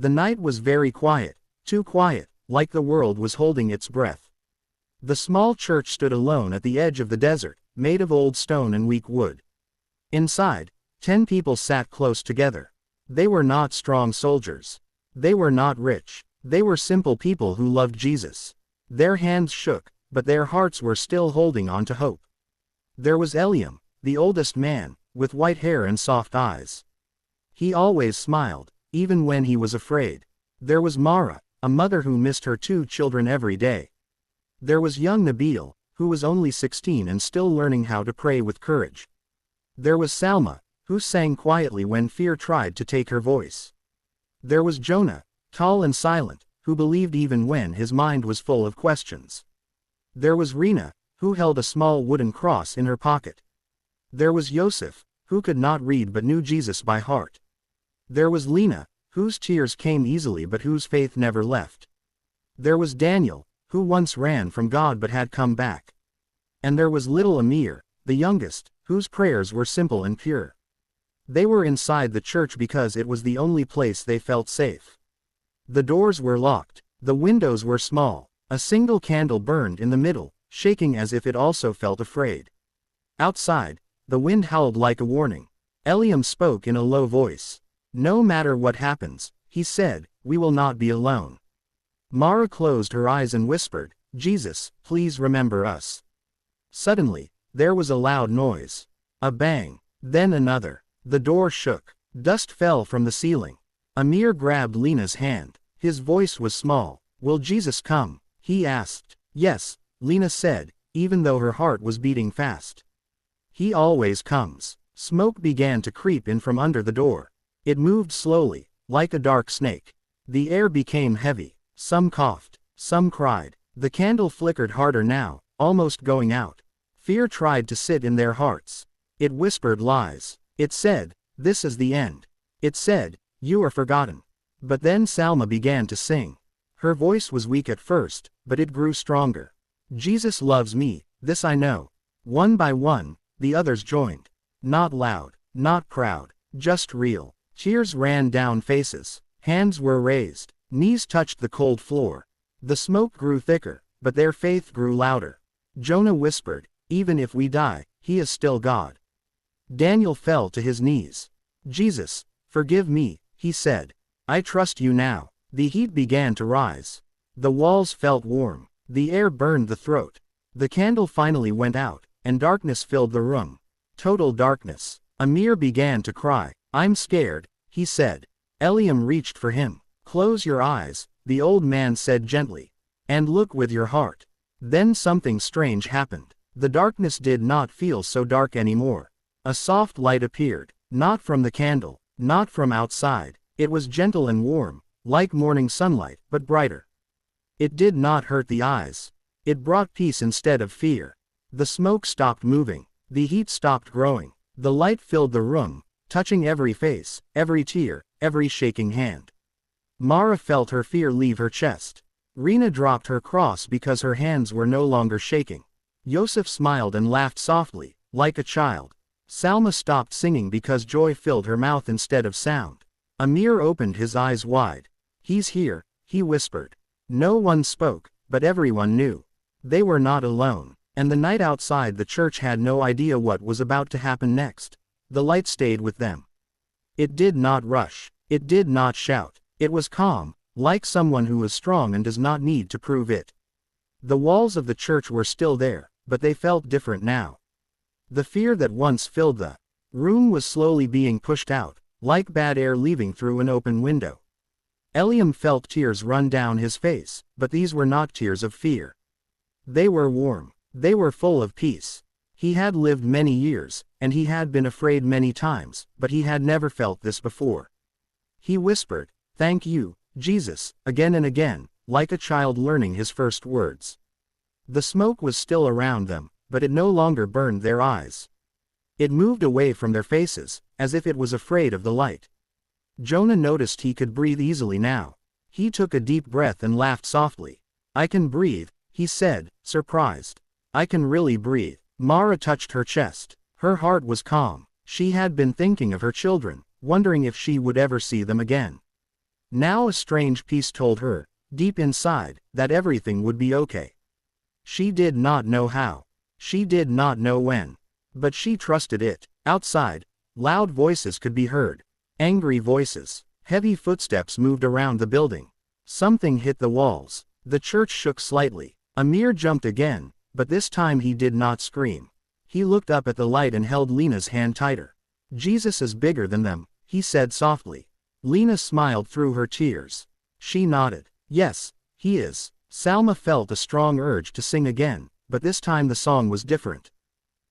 The night was very quiet, too quiet, like the world was holding its breath. The small church stood alone at the edge of the desert, made of old stone and weak wood. Inside, 10 people sat close together. They were not strong soldiers. They were not rich. They were simple people who loved Jesus. Their hands shook, but their hearts were still holding on to hope. There was Eliam, the oldest man, with white hair and soft eyes. He always smiled, even when he was afraid. There was Mara, a mother who missed her 2 children every day. There was young Nabil, who was only 16 and still learning how to pray with courage. There was Salma, who sang quietly when fear tried to take her voice. There was Jonah, tall and silent, who believed even when his mind was full of questions. There was Rena, who held a small wooden cross in her pocket. There was Yosef, who could not read but knew Jesus by heart. There was Lena, whose tears came easily but whose faith never left. There was Daniel, who once ran from God but had come back. And there was little Amir, the youngest, whose prayers were simple and pure. They were inside the church because it was the only place they felt safe. The doors were locked. The windows were small. A single candle burned in the middle, shaking as if it also felt afraid. Outside, the wind howled like a warning. Eliam spoke in a low voice. "No matter what happens," he said, "we will not be alone." Mara closed her eyes and whispered, "Jesus, please remember us." Suddenly, there was a loud noise. A bang. Then another. The door shook. Dust fell from the ceiling. Amir grabbed Lena's hand. His voice was small. "Will Jesus come?" he asked. "Yes," Lena said, even though her heart was beating fast. "He always comes." Smoke began to creep in from under the door. It moved slowly, like a dark snake. The air became heavy. Some coughed. Some cried. The candle flickered harder now, almost going out. Fear tried to sit in their hearts. It whispered lies. It said, "This is the end." It said, "You are forgotten." But then Salma began to sing. Her voice was weak at first, but it grew stronger. "Jesus loves me, this I know." One by one, the others joined. Not loud, not proud, just real. Tears ran down faces. Hands were raised. Knees touched the cold floor. The smoke grew thicker, but their faith grew louder. Jonah whispered, "Even if we die, he is still God." Daniel fell to his knees. "Jesus, forgive me," he said. "I trust you now." The heat began to rise. The walls felt warm. The air burned the throat. The candle finally went out, and darkness filled the room. Total darkness. Amir began to cry. "I'm scared," he said. Eliam reached for him. "Close your eyes," the old man said gently. "And look with your heart." Then something strange happened. The darkness did not feel so dark anymore. A soft light appeared. Not from the candle. Not from outside. It was gentle and warm, like morning sunlight, but brighter. It did not hurt the eyes. It brought peace instead of fear. The smoke stopped moving. The heat stopped growing. The light filled the room, touching every face, every tear, every shaking hand. Mara felt her fear leave her chest. Rena dropped her cross because her hands were no longer shaking. Yosef smiled and laughed softly, like a child. Salma stopped singing because joy filled her mouth instead of sound. Amir opened his eyes wide. "He's here," he whispered. No one spoke, but everyone knew. They were not alone, and the night outside the church had no idea what was about to happen next. The light stayed with them. It did not rush. It did not shout. It was calm, like someone who is strong and does not need to prove it. The walls of the church were still there, but they felt different now. The fear that once filled the room was slowly being pushed out, like bad air leaving through an open window. Eliam felt tears run down his face, but these were not tears of fear. They were warm. They were full of peace. He had lived many years, and he had been afraid many times, but he had never felt this before. He whispered, "Thank you, Jesus," again and again, like a child learning his first words. The smoke was still around them, but it no longer burned their eyes. It moved away from their faces, as if it was afraid of the light. Jonah noticed he could breathe easily now. He took a deep breath and laughed softly. "I can breathe," he said, surprised. "I can really breathe." Mara touched her chest. Her heart was calm. She had been thinking of her children, wondering if she would ever see them again. Now a strange peace told her, deep inside, that everything would be okay. She did not know how. She did not know when. But she trusted it. Outside, loud voices could be heard. Angry voices. Heavy footsteps moved around the building. Something hit the walls. The church shook slightly. Amir jumped again, but this time he did not scream. He looked up at the light and held Lena's hand tighter. Jesus is bigger than them, he said softly. Lena smiled through her tears. She nodded. Yes, he is. Salma felt a strong urge to sing again, but this time the song was different.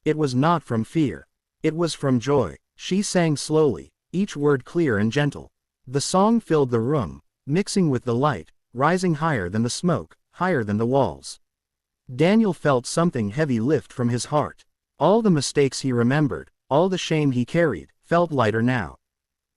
It was not from fear. It was from joy. She sang slowly, each word clear and gentle. The song filled the room, mixing with the light, rising higher than the smoke, higher than the walls. Daniel felt something heavy lift from his heart. All the mistakes he remembered, all the shame he carried, felt lighter now.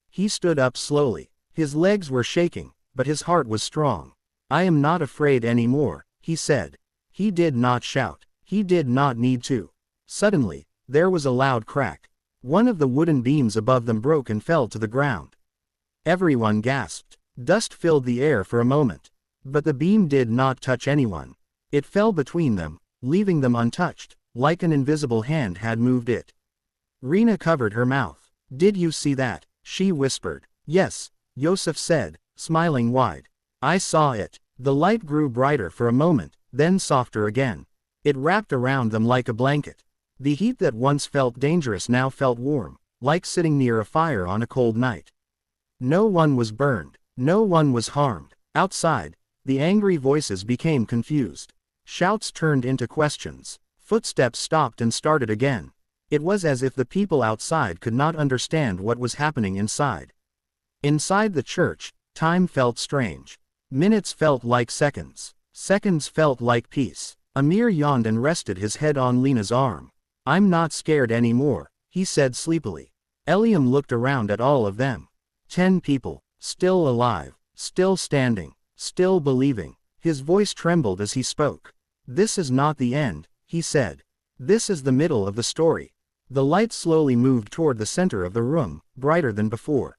He stood up slowly. His legs were shaking, but his heart was strong. I am not afraid anymore, he said. He did not shout. He did not need to. Suddenly, there was a loud crack. One of the wooden beams above them broke and fell to the ground. Everyone gasped. Dust filled the air for a moment. But the beam did not touch anyone. It fell between them, leaving them untouched, like an invisible hand had moved it. Rena covered her mouth. Did you see that? She whispered. Yes, Yosef said, smiling wide. I saw it. The light grew brighter for a moment, then softer again. It wrapped around them like a blanket. The heat that once felt dangerous now felt warm, like sitting near a fire on a cold night. No one was burned. No one was harmed. Outside, the angry voices became confused. Shouts turned into questions. Footsteps stopped and started again. It was as if the people outside could not understand what was happening inside. Inside the church, time felt strange. Minutes felt like seconds. Seconds felt like peace. Amir yawned and rested his head on Lena's arm. I'm not scared anymore, he said sleepily. Eliam looked around at all of them. 10 people, still alive, still standing, still believing. His voice trembled as he spoke. This is not the end, he said. This is the middle of the story. The light slowly moved toward the center of the room, brighter than before.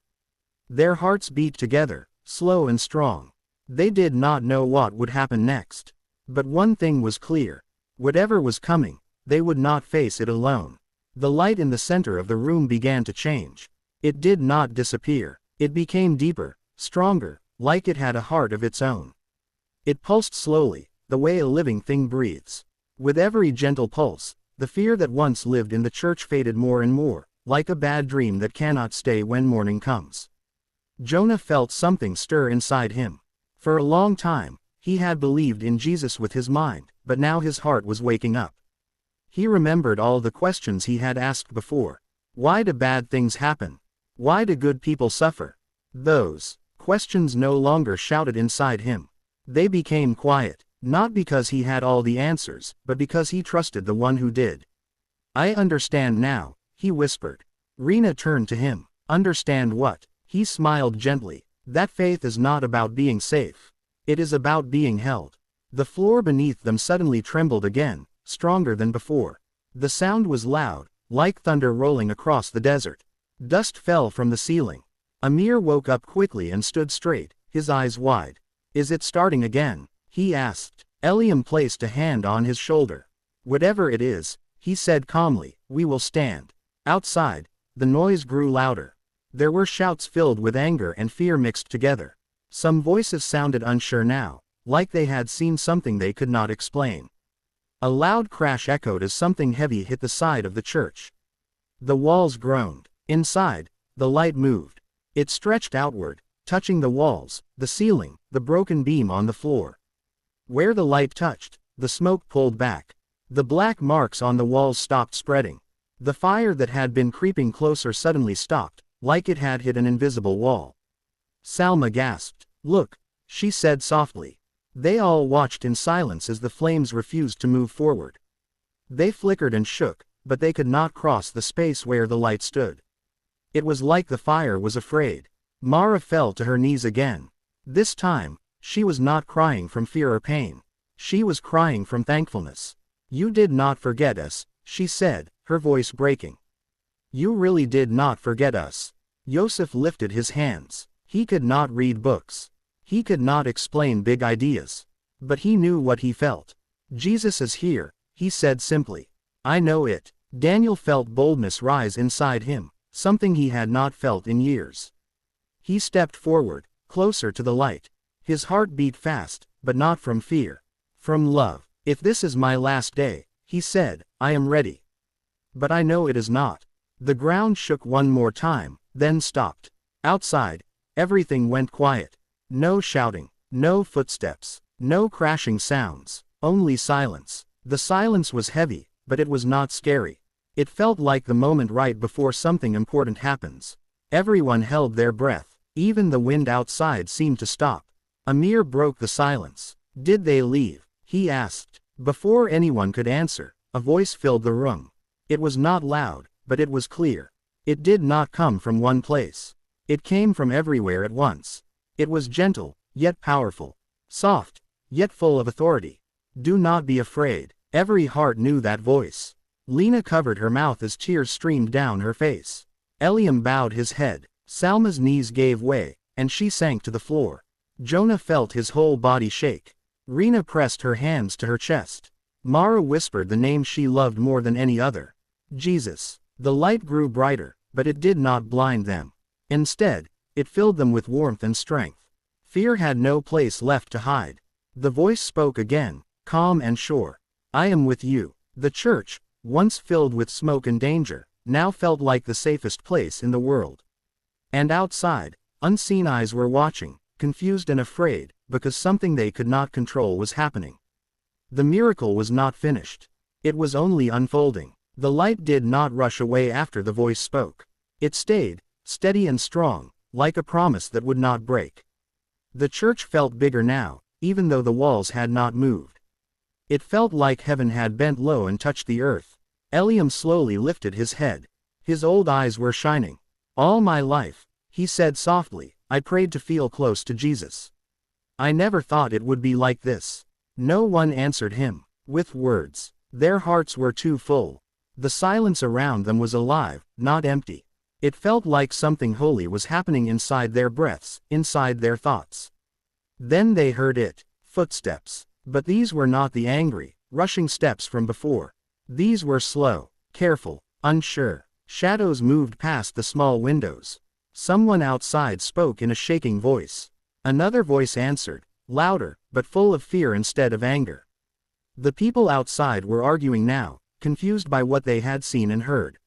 Their hearts beat together, slow and strong. They did not know what would happen next. But one thing was clear. Whatever was coming, they would not face it alone. The light in the center of the room began to change. It did not disappear. It became deeper, stronger, like it had a heart of its own. It pulsed slowly, the way a living thing breathes. With every gentle pulse, the fear that once lived in the church faded more and more, like a bad dream that cannot stay when morning comes. Jonah felt something stir inside him. For a long time, he had believed in Jesus with his mind, but now his heart was waking up. He remembered all the questions he had asked before. Why do bad things happen? Why do good people suffer? Those questions no longer shouted inside him. They became quiet, not because he had all the answers, but because he trusted the one who did. I understand now, he whispered. Rena turned to him. Understand what? He smiled gently. That faith is not about being safe. It is about being held. The floor beneath them suddenly trembled again, stronger than before. The sound was loud, like thunder rolling across the desert. Dust fell from the ceiling. Amir woke up quickly and stood straight, his eyes wide. Is it starting again? He asked. Eliam placed a hand on his shoulder. Whatever it is, he said calmly, we will stand. Outside, the noise grew louder. There were shouts filled with anger and fear mixed together. Some voices sounded unsure now, like they had seen something they could not explain. A loud crash echoed as something heavy hit the side of the church. The walls groaned. Inside, the light moved. It stretched outward, touching the walls, the ceiling, the broken beam on the floor. Where the light touched, the smoke pulled back. The black marks on the walls stopped spreading. The fire that had been creeping closer suddenly stopped, like it had hit an invisible wall. Salma gasped. Look, she said softly. They all watched in silence as the flames refused to move forward. They flickered and shook, but they could not cross the space where the light stood. It was like the fire was afraid. Mara fell to her knees again. This time, she was not crying from fear or pain. She was crying from thankfulness. You did not forget us, she said, her voice breaking. You really did not forget us. Yosef lifted his hands. He could not read books. He could not explain big ideas. But he knew what he felt. Jesus is here, he said simply. I know it. Daniel felt boldness rise inside him, something he had not felt in years. He stepped forward, closer to the light. His heart beat fast, but not from fear. From love. If this is my last day, he said, I am ready. But I know it is not. The ground shook one more time, then stopped. Outside, everything went quiet. No shouting, no footsteps, no crashing sounds, only silence. The silence was heavy, but it was not scary. It felt like the moment right before something important happens. Everyone held their breath. Even the wind outside seemed to stop. Amir broke the silence. Did they leave? He asked. Before anyone could answer, a voice filled the room. It was not loud, but it was clear. It did not come from one place. It came from everywhere at once. It was gentle, yet powerful. Soft, yet full of authority. Do not be afraid. Every heart knew that voice. Lena covered her mouth as tears streamed down her face. Eliam bowed his head. Salma's knees gave way, and she sank to the floor. Jonah felt his whole body shake. Rena pressed her hands to her chest. Mara whispered the name she loved more than any other. Jesus. The light grew brighter, but it did not blind them. Instead, it filled them with warmth and strength. Fear had no place left to hide. The voice spoke again, calm and sure. I am with you. The church, once filled with smoke and danger, now felt like the safest place in the world. And outside, unseen eyes were watching, confused and afraid, because something they could not control was happening. The miracle was not finished. It was only unfolding. The light did not rush away after the voice spoke. It stayed, steady and strong, like a promise that would not break. The church felt bigger now, even though the walls had not moved. It felt like heaven had bent low and touched the earth. Eliam slowly lifted his head. His old eyes were shining. All my life, he said softly, I prayed to feel close to Jesus. I never thought it would be like this. No one answered him with words. Their hearts were too full. The silence around them was alive, not empty. It felt like something holy was happening inside their breaths, inside their thoughts. Then they heard it. Footsteps. But these were not the angry, rushing steps from before. These were slow, careful, unsure. Shadows moved past the small windows. Someone outside spoke in a shaking voice. Another voice answered, louder, but full of fear instead of anger. The people outside were arguing now, confused by what they had seen and heard.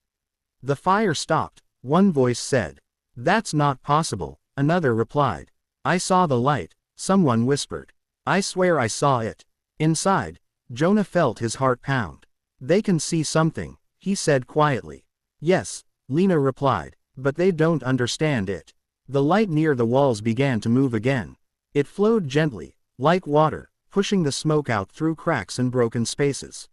The fire stopped, one voice said. That's not possible, another replied. I saw the light, someone whispered. I swear I saw it. Inside, Jonah felt his heart pound. They can see something, he said quietly. Yes, Lena replied, but they don't understand it. The light near the walls began to move again. It flowed gently, like water, pushing the smoke out through cracks and broken spaces.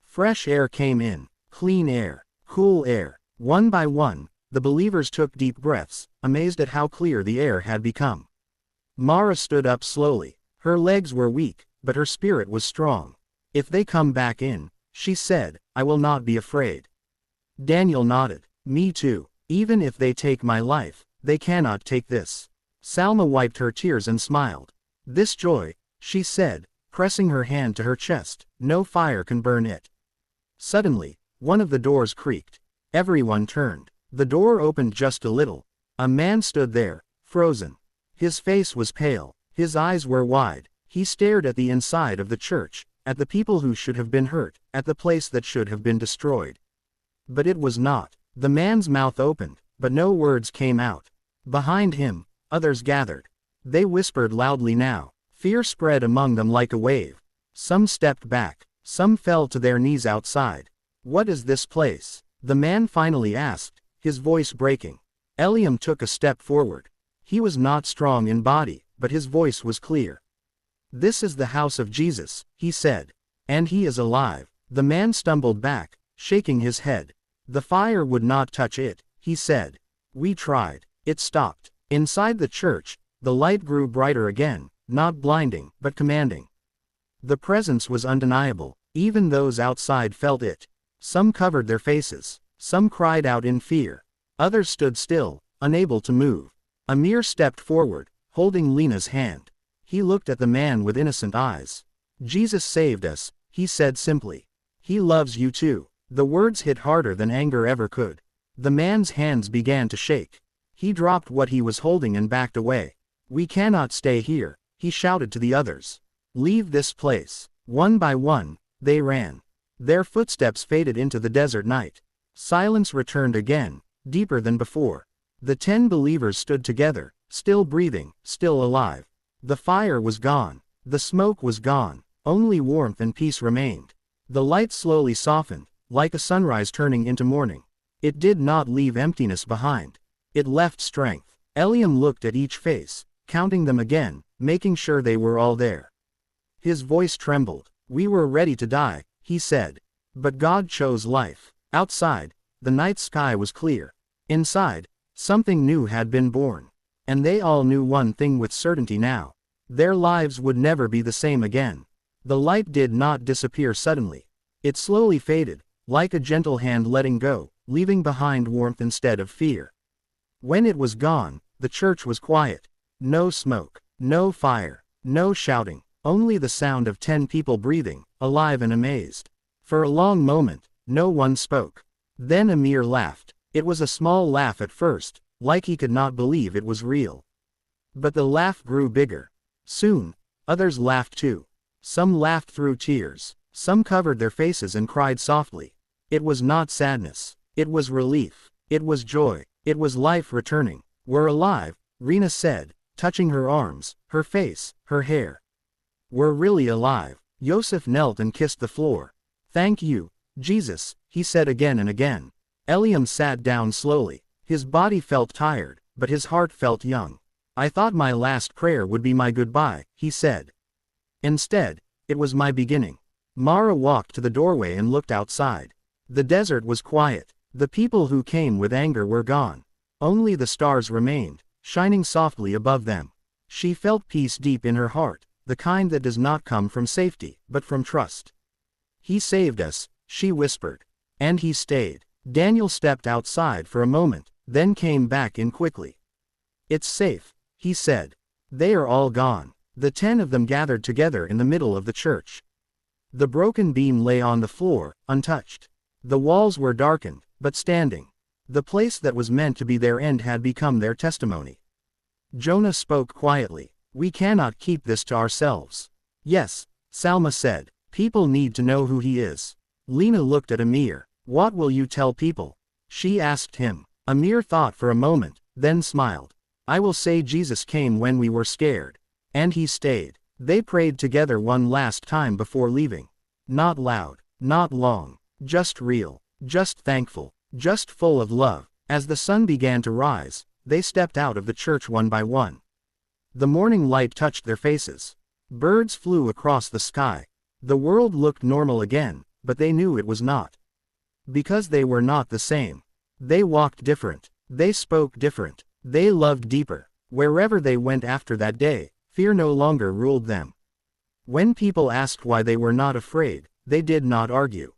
Fresh air came in, clean air, cool air. One by one, the believers took deep breaths, amazed at how clear the air had become. Mara stood up slowly. Her legs were weak, but her spirit was strong. If they come back in, she said, I will not be afraid. Daniel nodded. Me too. Even if they take my life, they cannot take this. Salma wiped her tears and smiled. This joy, she said, pressing her hand to her chest, no fire can burn it. Suddenly, one of the doors creaked. Everyone turned. The door opened just a little. A man stood there, frozen. His face was pale. His eyes were wide. He stared at the inside of the church, at the people who should have been hurt, at the place that should have been destroyed. But it was not. The man's mouth opened, but no words came out. Behind him, others gathered. They whispered loudly now. Fear spread among them like a wave. Some stepped back. Some fell to their knees outside. What is this place? The man finally asked, his voice breaking. Eliam took a step forward. He was not strong in body, but his voice was clear. This is the house of Jesus, he said. And he is alive. The man stumbled back, shaking his head. The fire would not touch it, he said. We tried. It stopped. Inside the church, the light grew brighter again, not blinding, but commanding. The presence was undeniable. Even those outside felt it. Some covered their faces. Some cried out in fear. Others stood still, unable to move. Amir stepped forward, holding Lena's hand. He looked at the man with innocent eyes. Jesus saved us, he said simply. He loves you too. The words hit harder than anger ever could. The man's hands began to shake. He dropped what he was holding and backed away. We cannot stay here, he shouted to the others. Leave this place. One by one, they ran. Their footsteps faded into the desert night. Silence returned again, deeper than before. The 10 believers stood together, still breathing, still alive. The fire was gone. The smoke was gone. Only warmth and peace remained. The light slowly softened, like a sunrise turning into morning. It did not leave emptiness behind. It left strength. Eliam looked at each face, counting them again, making sure they were all there. His voice trembled. We were ready to die, he said. But God chose life. Outside, the night sky was clear. Inside, something new had been born. And they all knew one thing with certainty now. Their lives would never be the same again. The light did not disappear suddenly. It slowly faded, like a gentle hand letting go, leaving behind warmth instead of fear. When it was gone, the church was quiet. No smoke, no fire, no shouting, only the sound of 10 people breathing, alive and amazed. For a long moment, no one spoke. Then Amir laughed. It was a small laugh at first, like he could not believe it was real. But the laugh grew bigger. Soon, others laughed too. Some laughed through tears. Some covered their faces and cried softly. It was not sadness. It was relief. It was joy. It was life returning. We're alive, Rena said, touching her arms, her face, her hair. We're really alive. Yosef knelt and kissed the floor. Thank you, Jesus, he said again and again. Eliam sat down slowly. His body felt tired, but his heart felt young. I thought my last prayer would be my goodbye, he said. Instead, it was my beginning. Mara walked to the doorway and looked outside. The desert was quiet. The people who came with anger were gone. Only the stars remained, shining softly above them. She felt peace deep in her heart, the kind that does not come from safety, but from trust. He saved us, she whispered. And he stayed. Daniel stepped outside for a moment, then came back in quickly. It's safe, he said. They are all gone. The 10 of them gathered together in the middle of the church. The broken beam lay on the floor, untouched. The walls were darkened, but standing. The place that was meant to be their end had become their testimony. Jonah spoke quietly. We cannot keep this to ourselves. Yes, Salma said. People need to know who he is. Lena looked at Amir. What will you tell people? She asked him. Amir thought for a moment, then smiled. I will say Jesus came when we were scared. And he stayed. They prayed together one last time before leaving. Not loud, not long, just real, just thankful, just full of love. As the sun began to rise, they stepped out of the church one by one. The morning light touched their faces. Birds flew across the sky. The world looked normal again, but they knew it was not. Because they were not the same. They walked different. They spoke different. They loved deeper. Wherever they went after that day, fear no longer ruled them. When people asked why they were not afraid, they did not argue.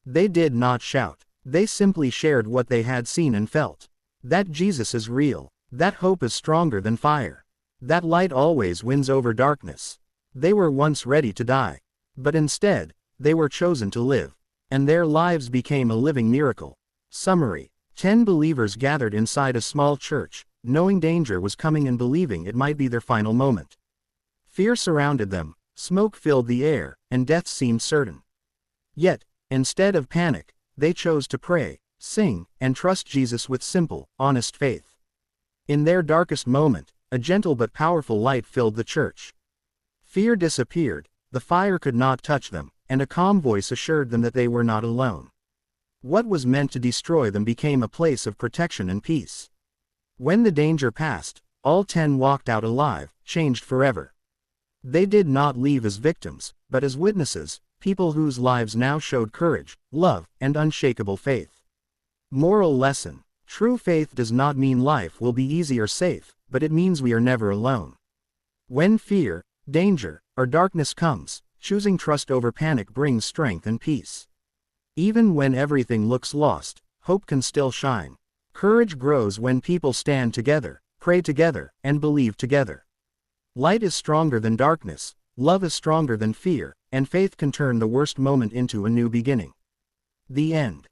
They did not shout. They simply shared what they had seen and felt. That Jesus is real. That hope is stronger than fire. That light always wins over darkness. They were once ready to die. But instead, they were chosen to live. And their lives became a living miracle. Summary. 10 believers gathered inside a small church, knowing danger was coming and believing it might be their final moment. Fear surrounded them, smoke filled the air, and death seemed certain. Yet, instead of panic, they chose to pray, sing, and trust Jesus with simple, honest faith. In their darkest moment, a gentle but powerful light filled the church. Fear disappeared, the fire could not touch them, and a calm voice assured them that they were not alone. What was meant to destroy them became a place of protection and peace. When the danger passed, all 10 walked out alive, changed forever. They did not leave as victims, but as witnesses, people whose lives now showed courage, love, and unshakable faith. Moral lesson. True faith does not mean life will be easy or safe, but it means we are never alone. When fear, danger, or darkness comes, choosing trust over panic brings strength and peace. Even when everything looks lost, hope can still shine. Courage grows when people stand together, pray together, and believe together. Light is stronger than darkness, love is stronger than fear, and faith can turn the worst moment into a new beginning. The end.